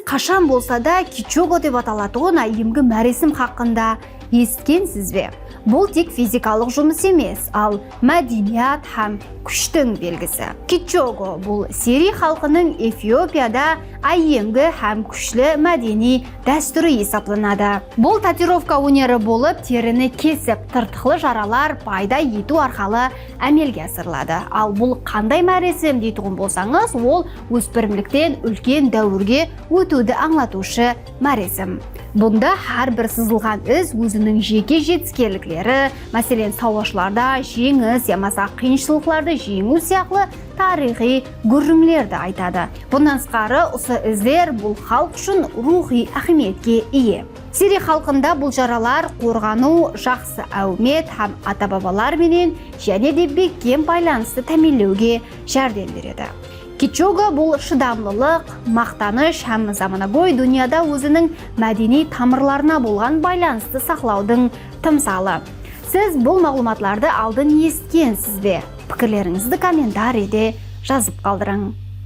қашан болса да кичого деп аталатын айымғы мәресім хақында естігенсіз бе? Бұл тек физикалық жұмыс емес, ал мәдениет һәм күштің белгісі. Кичого бұл Сири халқының Эфиопияда айымғы һәм күшлі мәдени дәстүрі есептелінеді. Бұл татуировка өнері болып, теріні кесіп, тыртықлы жаралар пайда ету арқылы әмелге асырылады. Ал бұл қандай мәресім дейтұғын болсаңыз, ол өспірімліктен үлкен дәуірге өтуді аңлатушы мәресім. Бұнда әрбір сызылған із өзінің жеке жетістіктері, мәселен сауашыларда жеңіс, ямаса қиыншылықтарды жеңу сияқты тарихи көрінімдерді айтады. Бұнан сыртқары осы іздер бұл халық үшін рухи ахметке ие. Сири халқында бұл жаралар қорғану, жақсы әумет һәм ата-бабалар менен және де бекем байланысты тәмелеуге жәрдем береді. Кичого бұл шыдамлылық, мақтаныш һәм заманауи дүнияда өзінің мәдени тамырларына болған байланысты сақлаудың тымсалы. Сіз бұл мағлұматларды алдын естігенсіз бе? Пікірлеріңізді комментарийде жазып қалдырың.